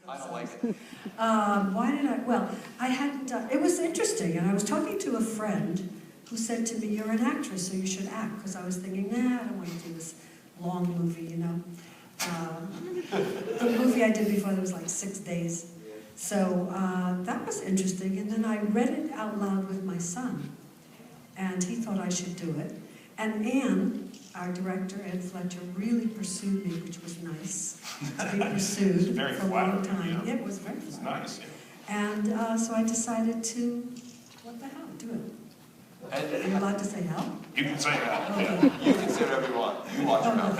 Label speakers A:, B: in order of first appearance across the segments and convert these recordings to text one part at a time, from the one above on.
A: I don't like it.
B: Why did I? Well, I hadn't. It was interesting, and I was talking to a friend who said to me, "You're an actress, so you should act." Because I was thinking, nah, I don't want to do this long movie, you know. The movie I did before, there was like 6 days. So that was interesting, and then I read it out loud with my son, and he thought I should do it. And Anne, our director, Anne Fletcher, really pursued me, which was nice to be pursued for a long time. Yeah, it was very flattering. It's nice. Yeah. And so I decided to, what the hell, do it. Are you allowed to say hell?
C: You can say hell. Okay.
A: You can say whatever you want. You watch your mouth.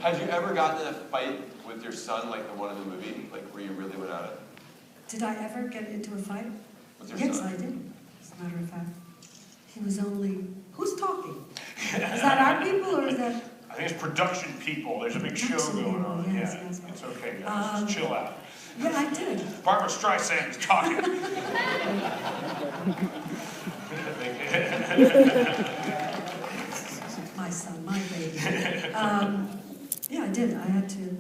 A: Had you ever gotten in a fight with your son like the one in the movie, like where you really went at it?
B: Did I ever get into a fight?
A: With your
B: yes,
A: son?
B: I did, as a matter of fact. He was only, who's talking? Is that our people or is that?
C: I think it's production people. There's a big show going on.
B: Yes,
C: yeah,
B: yes.
C: it's okay, guys. Just chill out.
B: Yeah, I did.
C: Barbra Streisand is talking.
B: My son, my baby. Yeah, I did. I had to.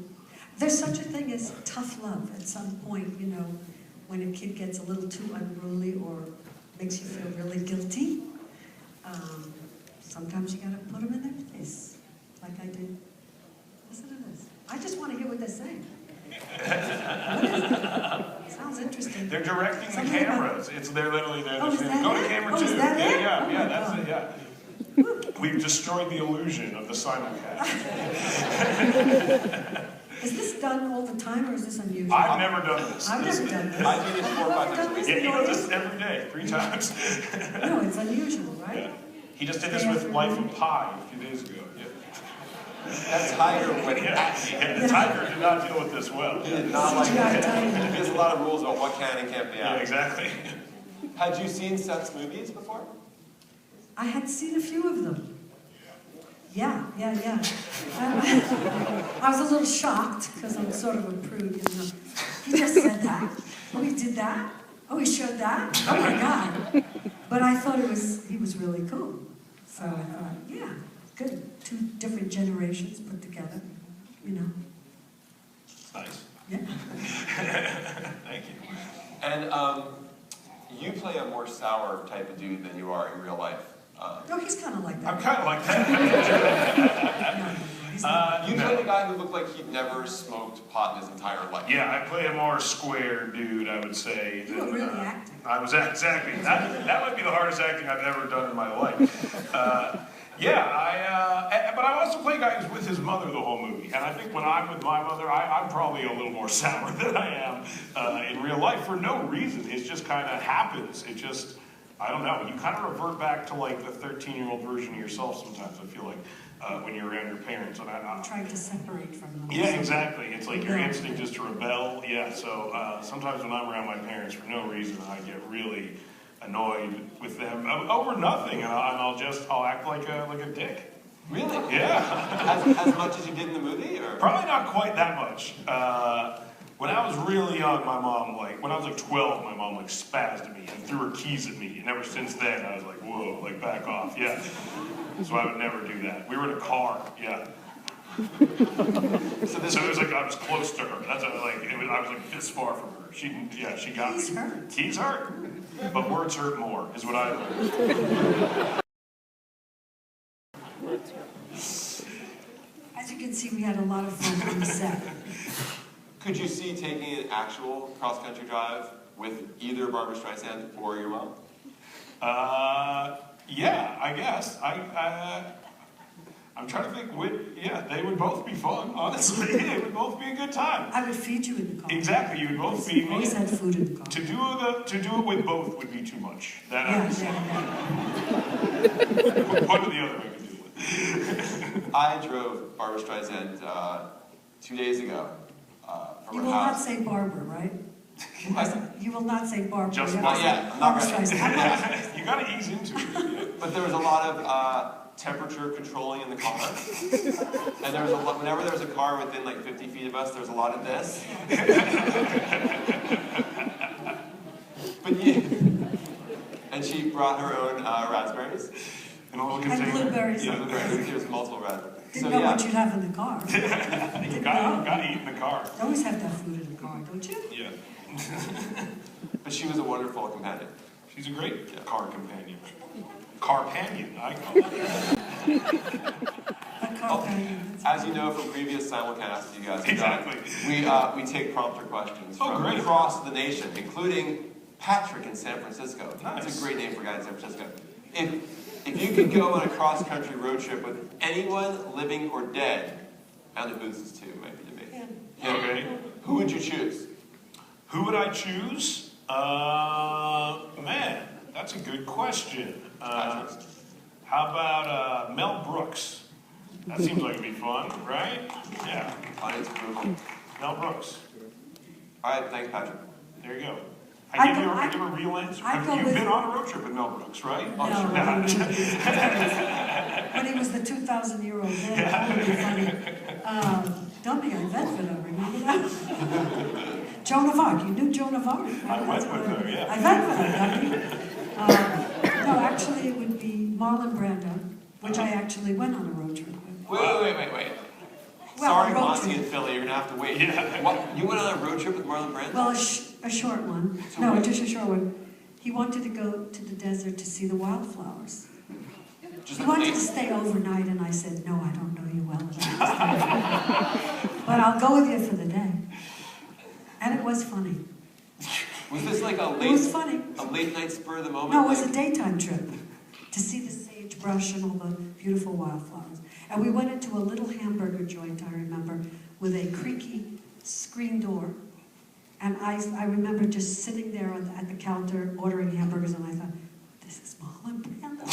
B: There's such a thing as tough love at some point, you know, when a kid gets a little too unruly or makes you feel really guilty. Sometimes you gotta put them in their place, like I did. Listen to this. I just want to hear what they're saying. What is it? Sounds interesting.
C: They're directing the cameras. They're literally there.
B: Oh, is that
C: go
B: it?
C: to camera
B: Oh,
C: 2.
B: is that it?
C: Yeah, that's it. Yeah. We've destroyed the illusion of the simulcast.
B: Is this done all the time, or is this unusual?
C: I've never done this.
B: I've never done this.
A: I do this 4 or 5 times a week.
C: Yeah, he does this every day, 3 times.
B: No, it's unusual, right?
C: Yeah. He just did this with Life of Pi a few days ago. Yeah.
A: That tiger went
C: the tiger did not deal with this well.
A: He did not like it. He has a lot of rules about what can and can't be out.
C: Yeah, exactly.
A: Had you seen Seth's movies before?
B: I had seen a few of them. Yeah. I was a little shocked, because I'm sort of a prude, you know. He just said that. Oh, he did that? Oh, he showed that? Oh my God. But I thought he was really cool. So I thought, yeah, good. 2 different generations put together, you know.
C: Nice.
B: Yeah.
C: Thank you.
A: And you play a more sour type of dude than you are in real life.
B: No, he's kind of like that.
C: I'm kind of like that.
B: No,
A: you played a guy who looked like he'd never smoked pot in his entire life.
C: Yeah, I play a more square dude, I would say.
B: You were really acting.
C: I was exactly. That might be the hardest acting I've ever done in my life. But I also play a guy who's with his mother the whole movie. And I think when I'm with my mother, I'm probably a little more sour than I am in real life for no reason. It just kind of happens. It just, I don't know. You kind of revert back to like the 13-year-old version of yourself sometimes, I feel like, when you're around your parents. And I'm
B: trying to separate from them.
C: Yeah, exactly. It's like your instinct is to rebel. Yeah, so sometimes when I'm around my parents for no reason, I get really annoyed with them over nothing, and I'll act like a dick.
A: Really?
C: Yeah.
A: as much as you did in the movie, or
C: probably not quite that much. When I was really young, my mom, when I was like 12, my mom spazzed at me and threw her keys at me, and ever since then, I was like, whoa, back off, yeah. So I would never do that. We were in a car, yeah. So it was like I was close to her. That's I was like this far from her. She got me. Keys hurt, but words hurt more, is what I learned.
B: As you can see, we had a lot of fun on the set.
A: Could you see taking an actual cross-country drive with either Barbra Streisand or your mom?
C: Yeah, I guess. I'm trying to think. They would both be fun. Honestly, it would both be a good time.
B: I would feed you in the car.
C: Exactly, you would both feed me.
B: Always had food in the car.
C: To do it with both would be too much. That I would
B: yeah.
C: One or the other I could do with.
A: I drove Barbra Streisand 2 days ago from
B: You
A: her
B: will
A: house.
B: not say Barbara, right? You will not say Barbara.
C: Just
A: not yet. I'm not
B: Barbra
A: ready.
B: Streisand.
C: You got to ease into it.
A: But there was a lot of temperature controlling in the car. And there was whenever there was a car within 50 feet of us, there was a lot of this. And she brought her own raspberries.
C: In a little
B: And
C: container.
B: blueberries.
C: Yeah.
A: There's multiple red.
B: Didn't know what you'd have in the car.
C: You gotta eat in the car.
B: You always have to have food in the car, don't you?
C: Yeah.
A: But she was a wonderful companion.
C: She's a great car companion. Carpanion, I call it.
B: A car companion.
A: As you know from previous simulcasts you guys have done,
C: Exactly.
A: we take prompter questions
C: Oh,
A: from
C: great.
A: across the nation, including Patrick in San Francisco.
C: Nice.
A: That's a great name for a guy in San Francisco. If you could go on a cross-country road trip with anyone living or dead, and the booths too, might be debated.
B: Yeah.
C: Okay.
A: Who would you choose?
C: Who would I choose? Man, that's a good question. How about Mel Brooks? That seems like it'd be fun, right? Yeah.
A: Audience approval.
C: Mel Brooks.
A: All right, thanks, Patrick.
C: There you go.
B: I
C: I give you a real answer.
B: I'd go
C: You've
B: with-
C: been on a road trip with Mel Brooks, right?
B: No, when he was the 2,000-year-old man, that would be funny. Dummy, I Bedford, remember that? Joan of Arc, you knew Joan of Arc?
C: I went with her, yeah.
B: I Bedford, dummy. No, actually it would be Marlon Brando, which I actually went on a road trip with.
A: Wait.
B: Well,
A: Sorry,
B: a road
A: Monty
B: trip.
A: and Philly, you're gonna have to wait.
C: Yeah.
A: What? You went on a road trip with Marlon Brando?
B: Well, a short one.
A: So
B: No,
A: what-
B: just a short one. He wanted to go to the desert to see the wildflowers.
A: Just
B: He
A: like
B: wanted to
A: me.
B: stay overnight, and I said, no, I don't know you well enough. But I'll go with you for the day. And it was funny.
A: Was this like
B: It was funny.
A: a late night spur of the moment?
B: No, it was
A: like-
B: a daytime trip to see the sagebrush and all the beautiful wildflowers. And we went into a little hamburger joint, I remember, with a creaky screen door. And I remember just sitting there at the counter ordering hamburgers, and I thought, this is Marlon Brando.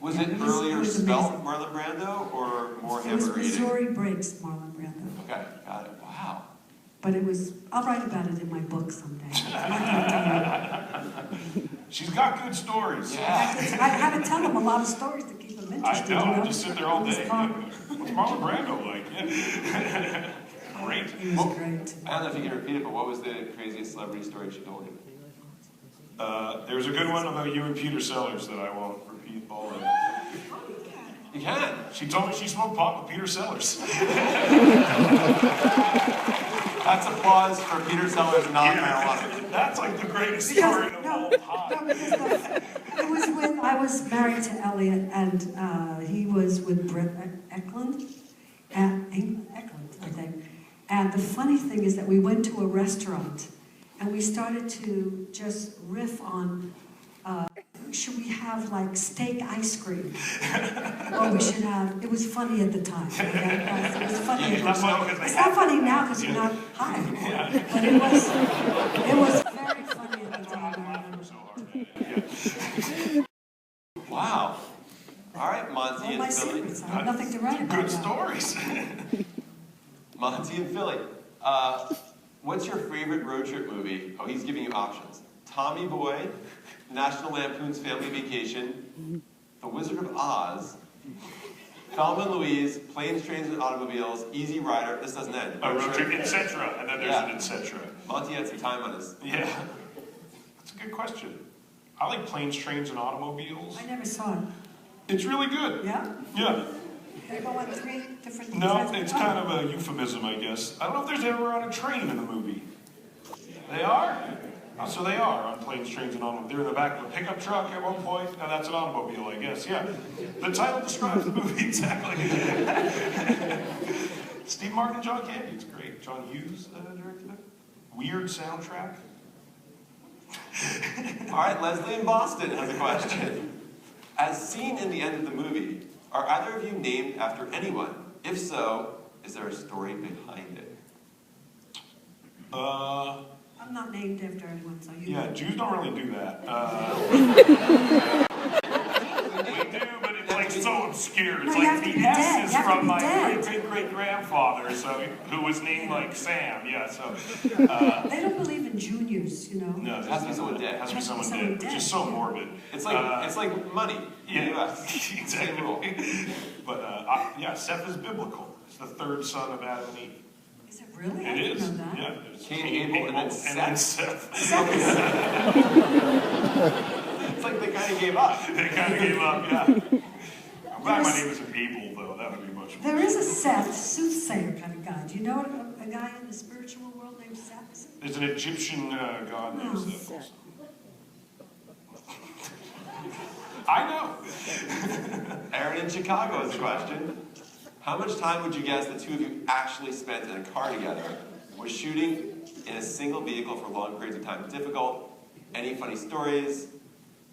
A: Was it
B: It
A: earlier
B: was
A: spelt
B: amazing.
A: Marlon Brando or more
B: It was
A: hamburger eating?
B: Missouri Breaks Marlon Brando.
A: Okay, got it. Wow.
B: But it was, I'll write about it in my book someday. I'm not gonna tell you.
C: She's got good stories.
A: Yeah.
B: I had to tell them a lot of stories to keep them
C: I
B: interested.
C: know,
B: you know?
C: just sit there all
B: It was
C: day.
B: fun.
C: What's Marlon Brando like? Yeah. Great.
B: It was great.
A: I don't know if you can repeat it, but what was the craziest celebrity story she told you?
C: There's a good one about you and Peter Sellers that I won't repeat all of it.
A: You can.
C: She told me she smoked pot with Peter Sellers.
A: That's applause for Peter Sellers and not marijuana.
C: That's like the greatest story of all time.
B: It was when I was married to Elliot, and he was with Britt Eklund, I think. And the funny thing is that we went to a restaurant, and we started to just riff on, should we have like steak ice cream? Or we should have, it was funny at the time. Okay? It was funny at the time. It's not funny now because you're not high. But it was very funny at the time, I remember.
A: Wow. All right,
B: All
A: Monty
B: my
A: and Philly.
B: secrets, I have nothing to write about
C: Good
B: now.
C: stories.
A: Monty and Philly. What's your favorite road trip movie? Oh, he's giving you options. Tommy Boy, National Lampoon's Family Vacation, The Wizard of Oz, Thelma and Louise, Planes, Trains, and Automobiles, Easy Rider. This doesn't end.
C: A road trip, etc. And then there's an etc.
A: Monty had some time on his.
C: Yeah. That's a good question. I like Planes, Trains, and Automobiles.
B: I never saw it.
C: It's really good.
B: Yeah?
C: Yeah.
B: They go on 3 different...
C: No, it's kind of a euphemism, I guess. I don't know if there's ever on a train in the movie. They are? Oh, so they are on Planes, Trains, and Automobiles. They're in the back of a pickup truck at one point. Now that's an automobile, I guess. Yeah. The title describes the movie exactly. Steve Martin and John Candy. It's great. John Hughes directed it. Weird soundtrack.
A: All right, Leslie in Boston has a question. As seen in the end of the movie, are either of you named after anyone? If so, is there a story behind it?
B: I'm not named after anyone, so you...
C: Yeah, Jews don't really do that. We do, but it's like so obscure. It's
B: No, you have
C: like
B: to
C: the
B: be dead.
C: S is
B: You have to
C: from
B: be
C: my
B: dead.
C: great-great-great-grandfather, who was named like Sam. Yeah, so
B: They don't believe in juniors, you know?
C: no,
A: It has to be someone dead.
C: It has to be someone
B: Someone
C: dead, which
B: dead,
C: is so
B: yeah.
C: morbid.
A: It's like money. in the
C: Yeah,
A: US. Same rule.
C: exactly. But yeah, Seth is biblical. It's the third son of Adam and Eve.
B: Is it really? I
C: It
B: didn't
C: is.
B: know that.
C: Yeah, there's
A: Cain, Abel, and then
C: Seth.
B: Seth is-
A: like they kind of gave up.
C: They kind of gave up, yeah. I'm glad my name isn't Abel, though. That would be much more.
B: There is a Seth, soothsayer kind of guy. Do you know a guy in the spiritual world named Seth?
C: There's an Egyptian god named Seth also. I know.
A: Aaron in Chicago has a question. How much time would you guess the two of you actually spent in a car together? Was shooting in a single vehicle for long periods of time difficult? Any funny stories?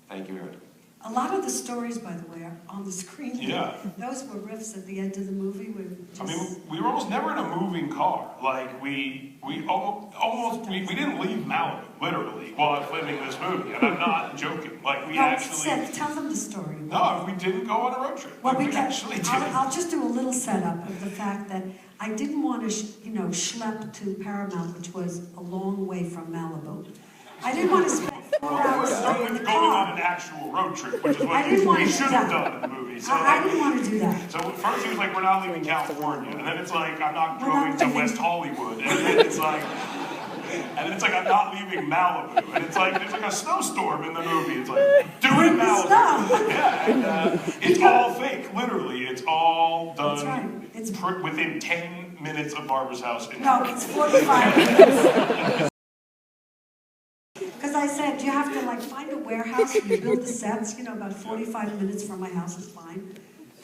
A: Thank you, Aaron.
B: A lot of the stories, by the way, are on the screen.
C: Yeah.
B: Those were riffs at the end of the movie.
C: I mean, we were almost never in a moving car. Like, we didn't leave Malibu, literally, while filming this movie. And I'm not joking. Like, we actually...
B: Seth, tell them the story.
C: No, we didn't go on a road trip.
B: Well,
C: we actually did.
B: I'll just do a little setup of the fact that I didn't want to, schlep to Paramount, which was a long way from Malibu. I didn't want to spend 4 hours in the
C: Going
B: car.
C: on an actual road trip, which is
B: I
C: what
B: didn't want
C: we
B: to do
C: should
B: that.
C: have done in the movie. So,
B: I didn't want to do that.
C: So first he was like, we're not leaving California. And then it's like, I'm not
B: We're not
C: going to
B: leaving.
C: West Hollywood. And then it's like, I'm not leaving Malibu. And it's like, there's like a snowstorm in the movie. It's like, do it in Malibu.
B: Snow.
C: Yeah, and it's all fake, literally. It's all done
B: That's right. It's
C: within 10 minutes of Barbara's house.
B: No, it's 45 minutes. Because I said, you have to find a warehouse and you build the sets, about 45 minutes from my house is fine.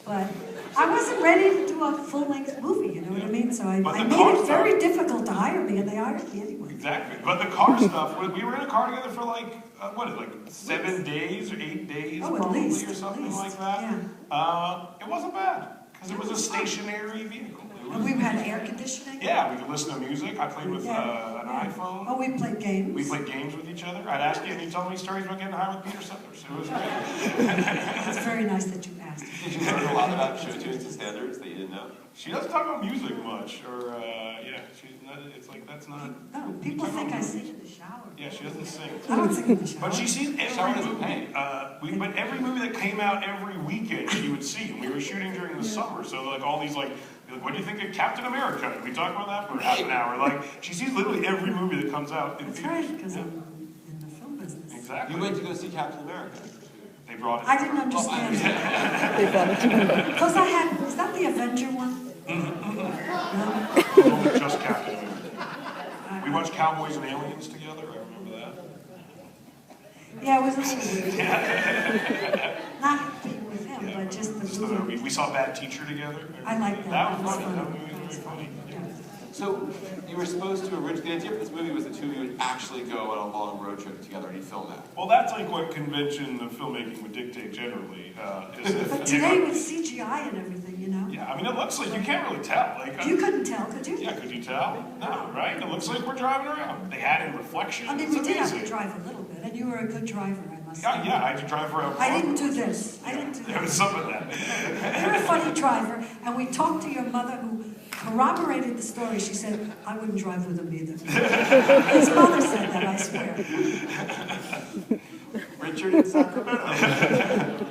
B: But I wasn't ready to do a full-length movie, you know what I mean? So I made it very difficult to hire me, and they hired me anyway.
C: Exactly. But the car stuff, we were in a car together for 7 days or 8 days,
B: Oh,
C: probably,
B: at least,
C: or something
B: at least,
C: like that.
B: yeah.
C: It wasn't bad, because it was a stationary vehicle.
B: And we had air conditioning.
C: Yeah, we could listen to music. I played with an iPhone.
B: Oh, we played games.
C: We played games with each other. I'd ask you, and you tell me stories about getting high with Peter Sellers. It was great.
B: It's very nice that you asked.
A: Did you learn a lot about show tunes and standards that you didn't know?
C: She doesn't talk about music much, or she's not. It's like that's not.
B: No, people think I sing in the shower.
C: Yeah, she doesn't sing.
B: I don't sing in the shower.
C: But she sees
A: Shower
C: every
A: doesn't
C: movie.
A: pay.
C: But every movie that came out every weekend, she would see. And we were shooting during the summer, so all these what do you think of Captain America? And we talked about that for half an hour. She sees literally every movie that comes out in
B: That's
C: theaters.
B: right, because I'm in the film business.
C: Exactly.
A: You went to go see Captain America.
C: They brought it.
B: I didn't understand it. Because is that the Avenger one?
C: No? Just Captain America. We watched Cowboys and Aliens together. I remember that.
B: Yeah, it was a little weird. Not being with him, but just the movie.
C: We saw Bad Teacher together.
B: I like that.
C: That was
B: That was
C: funny. That
B: funny.
C: movie was very funny.
B: Yeah.
A: So you were supposed to the idea of this movie was the two of you would actually go on a long road trip together and you'd film that.
C: Well, that's what convention of filmmaking would dictate generally. Is if,
B: But today with CGI and everything,
C: Yeah, I mean, it looks like you can't really tell.
B: You couldn't tell, could you?
C: Yeah, could you tell? No, right? It looks like we're driving around. They had in reflection.
B: I mean,
C: It's
B: we did have
C: amazing.
B: to drive a little bit, and you were a good driver, I must say.
C: Yeah, I had to drive around.
B: I didn't do this. I didn't do
C: There was
B: this.
C: some of that.
B: You're a funny driver, and we talked to your mother who corroborated the story. She said, I wouldn't drive with him either. His mother said that, I swear.
A: Richard in Sacramento.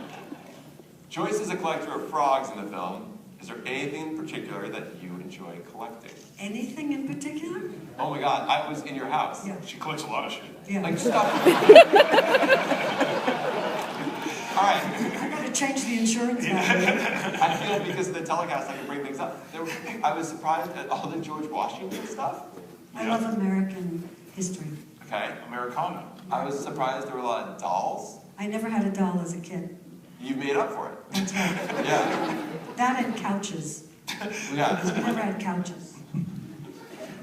A: Joyce is a collector of frogs in the film. Is there anything in particular that you enjoy collecting?
B: Anything in particular?
A: Oh my God, I was in your house.
B: Yeah.
C: She collects a lot of shit.
B: Yeah.
A: Like stuff. All right.
B: I gotta change the insurance now.
A: I feel because of the telecast I can bring things up. I was surprised at all the George Washington stuff.
B: I love American history.
A: Okay.
C: Americana.
A: I was surprised there were a lot of dolls.
B: I never had a doll as a kid.
A: You made up for it.
B: That's right.
A: Yeah.
B: That and couches.
A: Yeah.
B: I never had couches.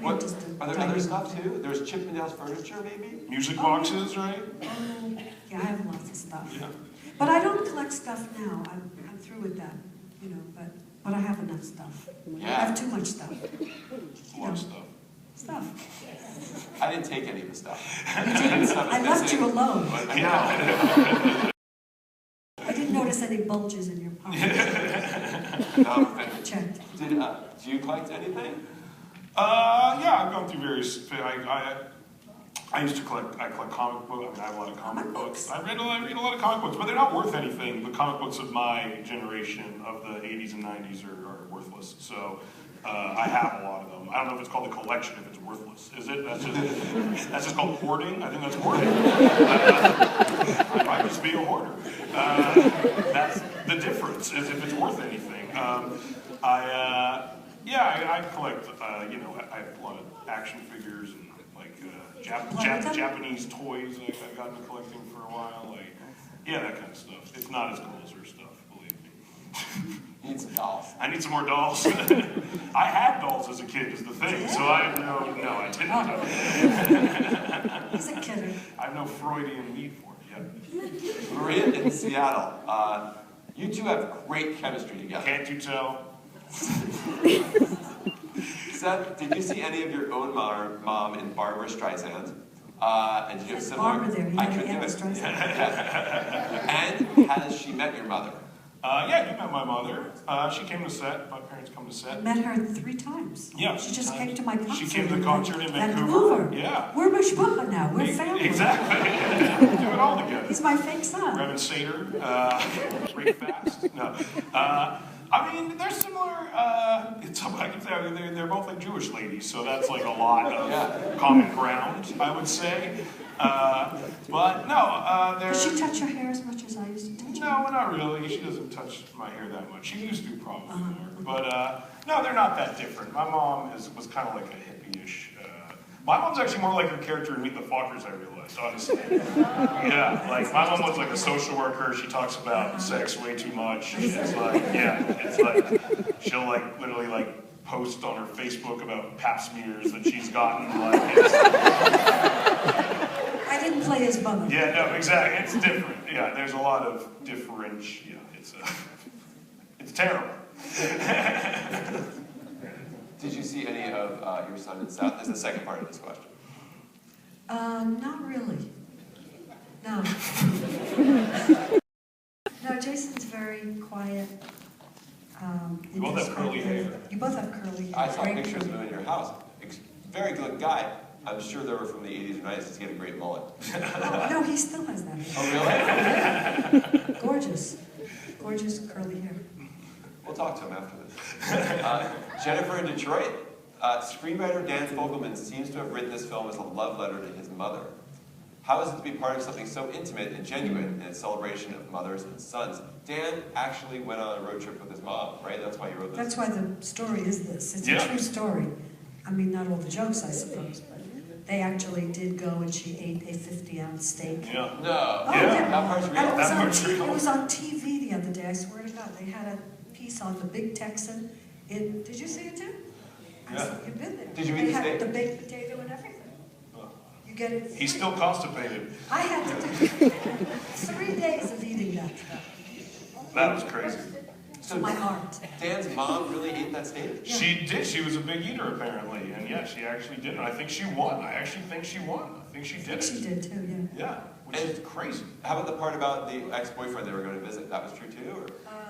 A: What,
B: Just a
A: are there
B: dining
A: other
B: room.
A: stuff too? There's Chippendales furniture maybe?
C: Music boxes, right?
B: Yeah, I have lots of stuff.
C: Yeah.
B: But I don't collect stuff now. I'm through with that, but I have enough stuff. I
A: Yeah.
B: have too much stuff.
C: A lot of stuff.
B: Stuff.
A: I didn't take any of the stuff.
B: You didn't. I left you alone.
A: I know.
B: I didn't notice any bulges in your pocket.
A: No,
B: I checked.
A: do you collect anything?
C: Yeah, I've gone through various. I used to collect. I collect comic books. I mean, I have a lot of comic books. I read a lot of comic books, but they're not worth anything. The comic books of my generation of the '80s and '90s are worthless. So I have a lot of them. I don't know if it's called a collection if it's worthless. Is it? That's just called hoarding? I think that's hoarding. I might just be a hoarder. That's the difference, is if it's worth anything. I collect, you know, I have a lot of action figures and like Japanese toys I've gotten into collecting for a while. Like, yeah, that kind of stuff. It's not as cool as her stuff, believe me.
A: You need some dolls.
C: I need some more dolls. I had dolls as a kid, is the thing. So I have no, I didn't.
B: He's a kidder.
C: I have no Freudian need for it yet.
A: Maria in Seattle. You two have great chemistry together.
C: Can't you tell?
A: Seth, did you see any of your own mom in Barbra Streisand? And did you have similar?
B: Barbra there.
A: I couldn't do it. And has she met your mother?
C: Yeah, you met my mother. She came to set. My parents come to set.
B: I met her 3 times.
C: Yeah.
B: She just came to my concert.
C: She came to the concert in
B: Vancouver.
C: Yeah.
B: We're Mishpacha now. We're family.
C: Exactly. We do it all together.
B: He's my fake son.
C: Reverend Sater. Break fast. No. I mean, they're similar. I can say, I mean, they're both like Jewish ladies, so that's like a lot of common ground, I would say. But no, they're.
B: Does she touch your hair as much as I used to touch it?
C: No, not really. She doesn't touch my hair that much. She used to probably more. But no, they're not that different. My mom was kind of like a hippie-ish. My mom's actually more like her character in Meet the Fockers, I realized, honestly. Yeah, like my mom was like a social worker. She talks about sex way too much. It's like, yeah, it's like she'll like literally like post on her Facebook about pap smears that she's gotten. Like,
B: I didn't play his mother.
C: yeah, no, exactly. It's different. Yeah, there's a lot of differentiation. Yeah, it's terrible.
A: Did you see any of your son in South? Is the second part of this question.
B: Not really. No. No, Jason's very quiet.
C: You both have curly hair.
B: You both have curly hair.
A: I saw
B: Great
A: pictures of
B: curly
A: him in your house. Very good guy. I'm sure they were from the 80s or 90s because he had a great mullet.
B: Oh, no, he still has that
A: Oh,
B: hair.
A: really?
B: Gorgeous. Gorgeous curly hair.
A: We'll talk to him after this. Jennifer in Detroit. Screenwriter Dan Fogelman seems to have written this film as a love letter to his mother. How is it to be part of something so intimate and genuine in its celebration of mothers and sons? Dan actually went on a road trip with his mom, right? That's why you wrote this.
B: That's why the story is this. It's a true story. I mean, not all the jokes, I suppose, but they actually did go and she ate a 50-ounce steak.
C: Yeah.
A: No.
B: Oh,
A: Yeah. That part's real.
B: And it was on TV the other day, I swear to God. They had a piece on the Big Texan. Did you see it too? I said, you've been there.
A: Did you eat the steak?
B: They had the baked potato and everything. You get it free.
C: He's still constipated.
B: I had to do 3 days of eating that stuff.
C: That was crazy.
B: To my heart.
A: Dan's mom really ate that steak?
B: Yeah.
C: She did. She was a big eater, apparently. And yeah, she actually did it. I think she won. I actually think she won. I think she did it.
B: She did too, yeah.
C: Yeah, which is crazy.
A: How about the part about the ex-boyfriend they were going to visit? That was true too? Or?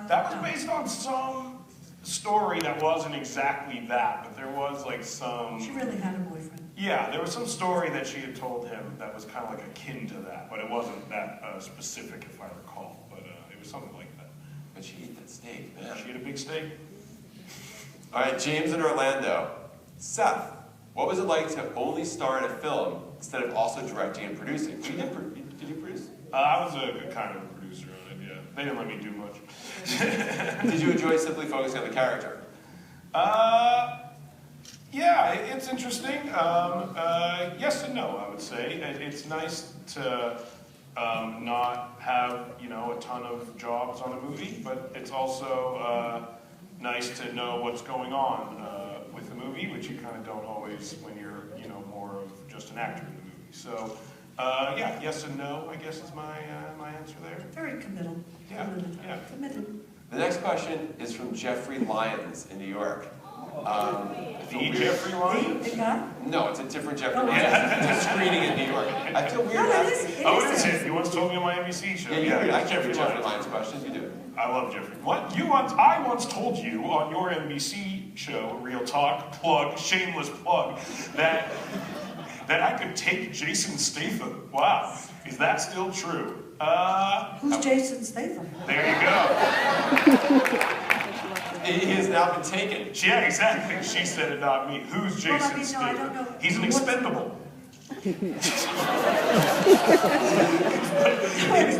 C: That was based on some story that wasn't exactly that, but there was like some...
B: She really had a boyfriend.
C: Yeah, there was some story that she had told him that was kind of like akin to that, but it wasn't that specific, if I recall. But it was something like that.
A: But she ate that steak, man.
C: She had a big steak.
A: All right, James in Orlando. Seth, what was it like to only star in a film instead of also directing and producing? Did you produce?
C: I was a kind of a producer on it, yeah. They didn't let me do much.
A: Did you enjoy simply focusing on the character?
C: Yeah, it's interesting. Yes and no, I would say. It's nice to not have, you know, a ton of jobs on a movie, but it's also nice to know what's going on with the movie, which you kind of don't always when you're, you know, more of just an actor in the movie. So, yeah, yes and no, I guess is my answer there.
B: Very committal.
C: Yeah,
B: Committed.
C: yeah.
B: Committed.
A: The next question is from Jeffrey Lyons in New York.
C: The Jeffrey Lyons?
B: The guy?
A: No, it's a different Jeffrey Lyons. It's a screening in New York. I feel weird
B: No, it
A: asking.
B: is.
C: Oh, it is him. You once told me on my NBC show.
A: Yeah, I
C: it's
A: can't read Jeffrey
C: Lyons.
A: Lyons questions. You do.
C: I love Jeffrey. What? I once told you on your NBC show, Real Talk, plug, shameless plug, that I could take Jason Statham. Wow. Is that still true?
B: Who's Jason Statham?
C: There you go.
A: He is now been taken.
C: Yeah, exactly. She said it, not me. Who's Jason
B: Well, I mean, no, I
C: Statham?
B: don't know.
C: He's an expendable. He's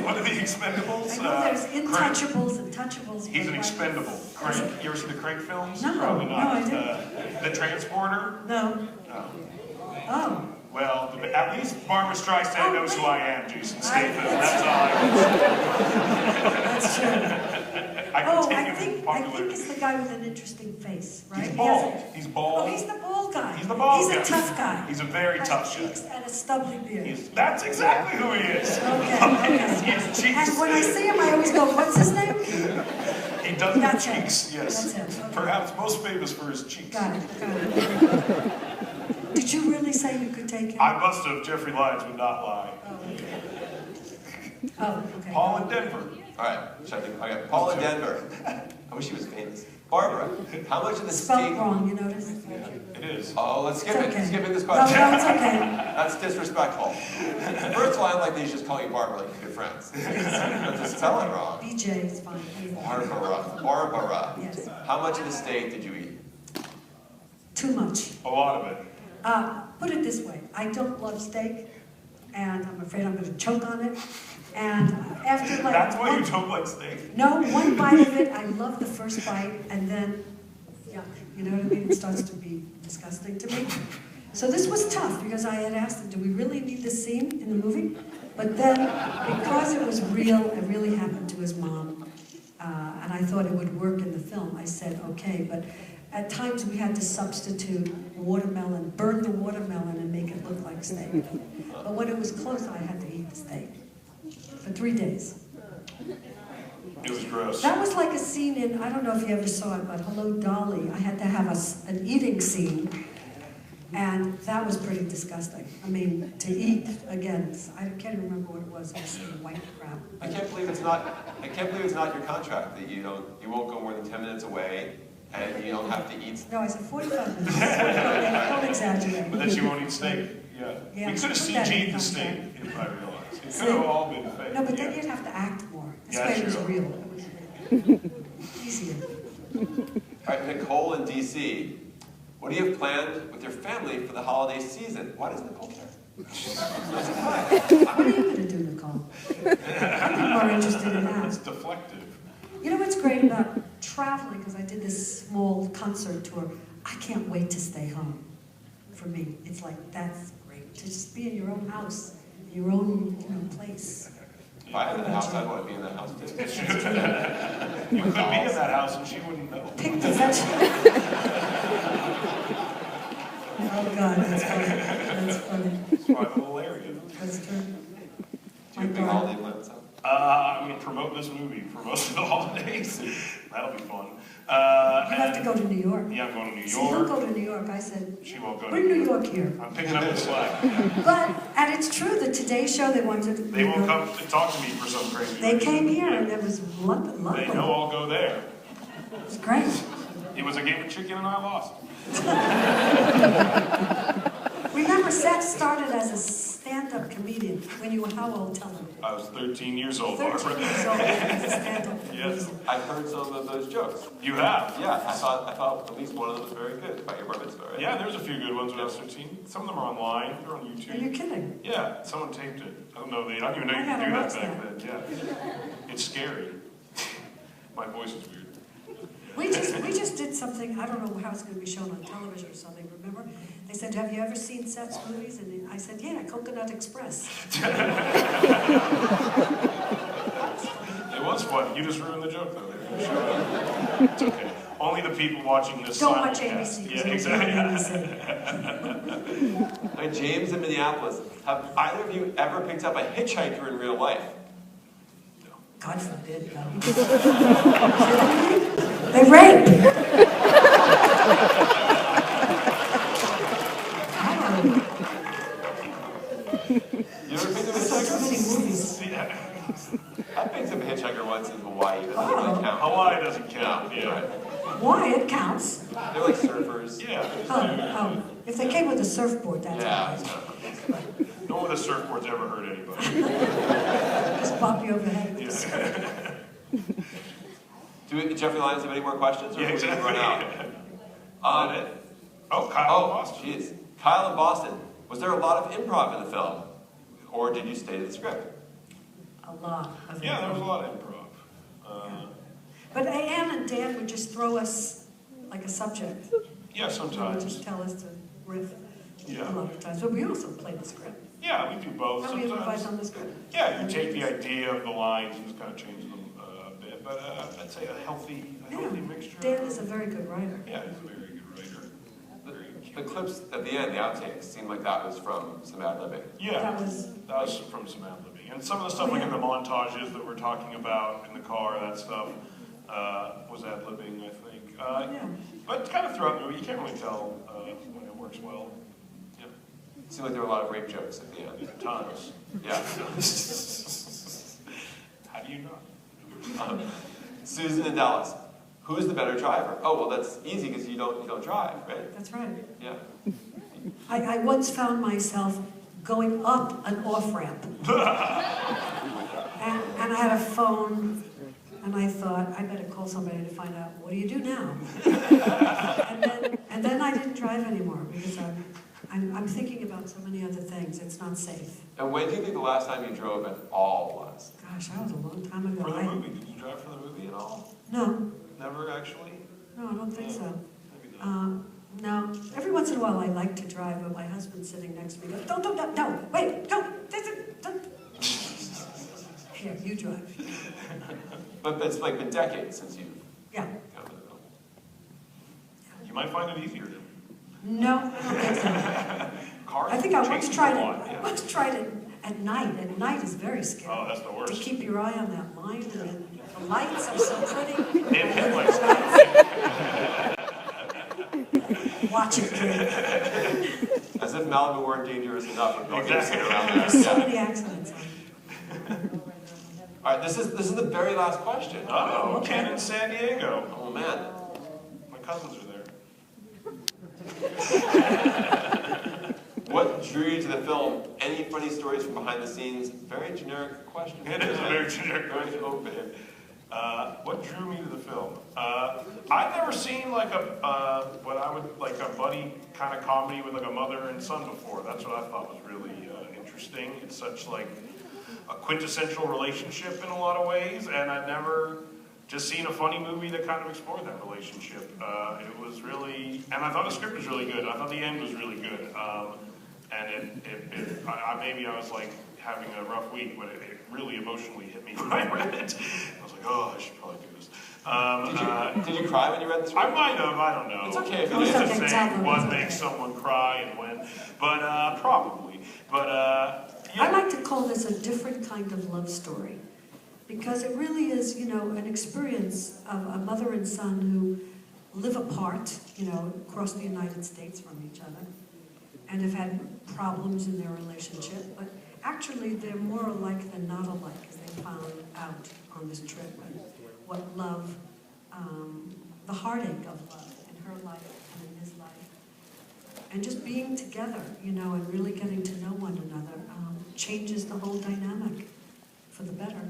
C: one of the Expendables.
B: I know there's
C: Crank.
B: intouchables and touchables.
C: He's
B: but
C: an
B: like-
C: expendable. Crank. You ever see the Crank films?
B: No,
C: Probably
B: no,
C: not.
B: I didn't.
C: The Transporter?
B: No.
C: No.
B: Oh.
C: Well, at least Barbra Streisand
B: Oh,
C: knows who I am, Jason Statham.
B: I-
C: That's all I can say.
B: That's true.
C: I
B: Oh,
C: continue
B: I
C: with
B: think
C: popularity.
B: it's the guy with an interesting face, right?
C: He's
B: He
C: bald.
B: has a-
C: He's bald.
B: Oh, he's the bald guy.
C: He's the bald guy.
B: He's a tough guy.
C: He's a very
B: Has
C: tough guy.
B: cheeks and a stubbly beard.
C: That's exactly who he is.
B: Okay.
C: He has cheeks.
B: And when I see him, I always go, what's his name?
C: He does have
B: That's him.
C: cheeks, yes.
B: That's him. Okay.
C: Perhaps most famous for his cheeks.
B: Got it. Did you really say you could take him?
C: I must have. Jeffrey Lyons would not lie.
B: Oh, okay.
C: Paul in Denver.
A: All right, check it. Okay, Paul in Denver. I wish he was famous. Barbara, how much of the
B: Spelled
A: state?
B: wrong, you notice?
C: It is.
A: Oh, let's skip
B: It's
A: it.
B: okay.
A: Skipping this
B: No,
A: question.
B: no, it's okay.
A: That's disrespectful. First of all, I like that he's just calling you Barbara like you're good friends. Don't just spell it wrong.
B: BJ is fine.
A: Barbara. Barbara.
B: Yes.
A: How much of the steak did you eat?
B: Too much.
C: A lot of it.
B: Put it this way, I don't love steak, and I'm afraid I'm going to choke on it. And after like
C: That's why you don't like steak.
B: No, one bite of it, I love the first bite, and then, yuck, you know what I mean? It starts to be disgusting to me. So this was tough, because I had asked him, do we really need this scene in the movie? But then, because it was real, it really happened to his mom, and I thought it would work in the film, I said, okay, but at times we had to substitute watermelon, burn the watermelon and make it look like steak. But when it was close, I had to eat the steak for 3 days.
C: It was gross.
B: That was like a scene in, I don't know if you ever saw it, but Hello, Dolly. I had to have an eating scene, and that was pretty disgusting. I mean, to eat, again, I can't remember what it was. It was some white crap.
A: I can't believe it's not your contract that you won't go more than 10 minutes away and you don't have to eat.
B: No, I said 45 minutes. Don't exaggerate.
C: But then she won't eat steak. Yeah.
B: Yeah,
C: We could have
B: put that in
C: CG'd the
B: the
C: steak,
B: contract.
C: if I realized. It
B: See?
C: could have all been fake.
B: No, but then
C: yeah.
B: you'd have to act more. This
C: Yeah,
B: way it was
C: true.
B: real. It was easier.
A: All right, Nicole in DC. What do you have planned with your family for the holiday season? Why does Nicole care?
B: What are you going to do, Nicole? I'm more interested in
C: It's
B: that.
C: deflective.
B: You know what's great about traveling, because I did this small concert tour, I can't wait to stay home. For me, it's like, that's great. To just be in your own house, your own place.
A: If I had a house, I'd want to be in that house too.
C: You could be in that house and she wouldn't know.
B: Pick the vegetables. Oh God, that's funny. That's funny.
C: It's my little area.
B: That's true.
A: Do you have big holiday plans?
C: I'm going to promote this movie for most of the holidays. That'll be fun.
B: You have to go to New York.
C: Yeah, I'm going to New
B: See, he'll
C: York.
B: go to New York. I said,
C: She won't go to
B: bring New York here.
C: I'm picking up the slack.
B: But, and it's true, the Today Show, they wanted.
C: They won't come and talk to me for some crazy
B: They
C: reason.
B: came here
C: Yeah.
B: and it was lovely.
C: They know I'll go there.
B: It was great.
C: It was a game of chicken and I lost.
B: Remember, Seth started as a stand-up comedian when you were how old? Tell them.
C: I was 13 years old,
B: 13
C: Barbara.
B: years old as a stand-up
C: Yes.
B: comedian.
A: I've heard some of those jokes.
C: You have?
A: Yeah, I thought at least one of them was very good about your bar mitzvah, right?
C: Yeah, there's a few good ones when I was 13. Some of them are online. They're on
B: Are you
C: YouTube.
B: kidding?
C: Yeah, someone taped it. I don't know. I don't even know
B: I
C: you could
B: gotta
C: do that
B: watch
C: back then. Yeah. It's scary. My voice is weird.
B: We just did something, I don't know how it's going to be shown on television or something, remember? They said, have you ever seen Seth's movies? And I said, yeah, Coconut Express.
C: It was fun. You just ruined the joke, though. It's okay. Only the people watching this
B: Don't watch
C: simulcast.
B: ABC.
C: Yeah, exactly.
A: Hey, James in Minneapolis, have either of you ever picked up a hitchhiker in real life?
B: God forbid, no. They rape.
A: You ever picked up a
B: So
A: hitchhiker?
B: many movies.
C: Yeah.
A: I picked up a hitchhiker once in Hawaii, but that doesn't really count.
C: Hawaii doesn't count.
A: Yeah,
C: Yeah.
A: right.
B: Why? It counts.
A: They're like surfers.
C: Yeah.
B: Oh. If they came with a surfboard, that's
A: Yeah.
B: all right.
C: No one with a surfboard's ever hurt anybody.
B: Just bop you over the head with a
C: Yeah.
B: surfboard.
A: Jeffrey Lyons have any more questions? Or
C: Yeah, exactly.
A: Run out?
C: Kyle in Boston.
A: Jeez. Kyle in Boston. Was there a lot of improv in the film? Or did you stay to the script?
B: A lot of
C: Yeah,
B: it.
C: there was a lot of improv.
B: But Anne and Dan would just throw us like a subject.
C: Yeah,
B: They would
C: sometimes.
B: just tell us to riff
C: Yeah.
B: a lot of times. But we also play the script.
C: Yeah, we do both.
B: And we
C: Sometimes.
B: improvise on the script.
C: Yeah, you take the idea of the lines and just kind of change them a bit, but I'd say a healthy mixture.
B: Dan is a very good writer.
C: Yeah, he's a very good writer.
A: The clips at the end, the outtakes, seemed like that was from some ad-libbing.
C: Yeah,
B: That was
C: from some ad-libbing. And some of the stuff like in the montages that we're talking about in the car, that stuff was ad-libbing, I think.
B: yeah.
C: But kind of throughout the movie, you can't really tell when it works well. Yeah,
A: It seemed like there were a lot of rape jokes at the end.
C: tons.
A: Yeah.
C: How do you not?
A: Susan in Dallas. Who's the better driver? Oh, well, that's easy because you don't drive, right?
B: That's right.
A: Yeah.
B: I once found myself going up an off-ramp. and I had a phone, and I thought, I better call somebody to find out, what do you do now? and then I didn't drive anymore because I'm thinking about so many other things. It's not safe.
A: And when do you think the last time you drove at all was?
B: Gosh, that was a long time ago.
C: For the movie, did you drive for the movie at all?
B: No,
A: Never actually?
B: no, I don't think so.
C: Maybe not.
B: No, every once in a while I like to drive, but my husband's sitting next to me. Goes, no, wait, don't. Here, you drive.
A: But it's like been decades since you've
B: Yeah.
A: gone to the film.
C: You might find it easier.
B: No, I don't think so.
C: Cars
B: I think I once
C: change
B: tried
C: a
B: it.
C: lot,
B: I
C: yeah.
B: once tried it at night. At night is very scary.
C: Oh, that's the
B: To
C: worst.
B: keep your eye on that line, and then the lights are so pretty.
C: It headlights.
B: Watch it, kid.
A: As if Malibu weren't dangerous enough with people
C: Exactly.
A: sitting around
B: There's
A: there.
B: so
A: Yeah.
B: many accidents.
A: All right, this is the very last question.
C: Uh-oh,
B: Okay.
C: Ken in San Diego.
A: Oh man.
C: My cousins are there.
A: What drew you to the film? Any funny stories from behind the scenes? Very generic question.
C: It is a very generic
A: Very
C: question.
A: open.
C: What drew me to the film? I'd never seen like what I would like a buddy kind of comedy with like a mother and son before. That's what I thought was really interesting. It's such like a quintessential relationship in a lot of ways, and I'd never just seen a funny movie that kind of explored that relationship. It was really, and I thought the script was really good. I thought the end was really good. And maybe I was like having a rough week, but it really emotionally hit me when I read it. I was like, oh, I should probably do this.
A: Did you cry when you read the script?
C: I might have, I don't know.
A: It's okay if you
C: It's
A: did.
C: a
B: It's
C: saying,
B: okay.
C: what makes someone cry and when, but probably. But yeah.
B: I like to call this a different kind of love story because it really is, an experience of a mother and son who live apart, across the United States from each other and have had problems in their relationship. But actually, they're more alike than not alike, as they found out on this trip. And what love, the heartache of love in her life and in his life. And just being together, and really getting to know one another changes the whole dynamic for the better.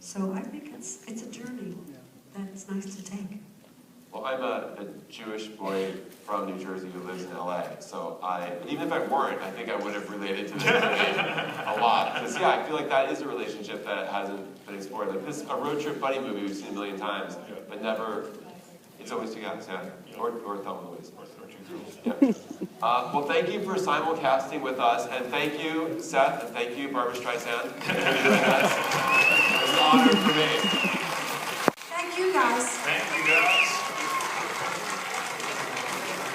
B: So I think it's a journey that's nice to take.
A: Well, I'm a Jewish boy from New Jersey who lives in LA, so even if I weren't, I think I would have related to this movie a lot. Because I feel like that is a relationship that hasn't been explored. Like a road trip buddy movie we've seen a million times, but never, it's always two guys, or Thelma and Louise. Yeah. Well, thank you for simulcasting with us, and thank you, Seth, and thank you, Barbra Streisand. It was an honor for me.
B: Thank you, guys.
C: Thank you, guys.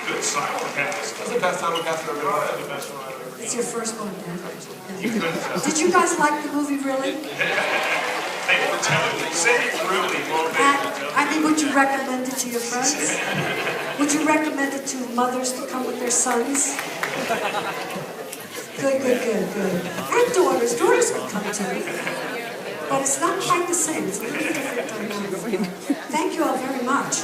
C: Good simulcast.
A: That's the best simulcast I've ever
C: Probably
A: done.
C: the best one I've ever done.
B: It's your first one, man.
C: You couldn't tell.
B: Did you guys like the movie, really?
C: Hey, we're telling you, say it really won't be.
B: Would you recommend it to your friends? Would you recommend it to mothers to come with their sons? Good. And daughters. Daughters can come too. But it's not quite the same. It's a little different dynamic. Thank you all very much.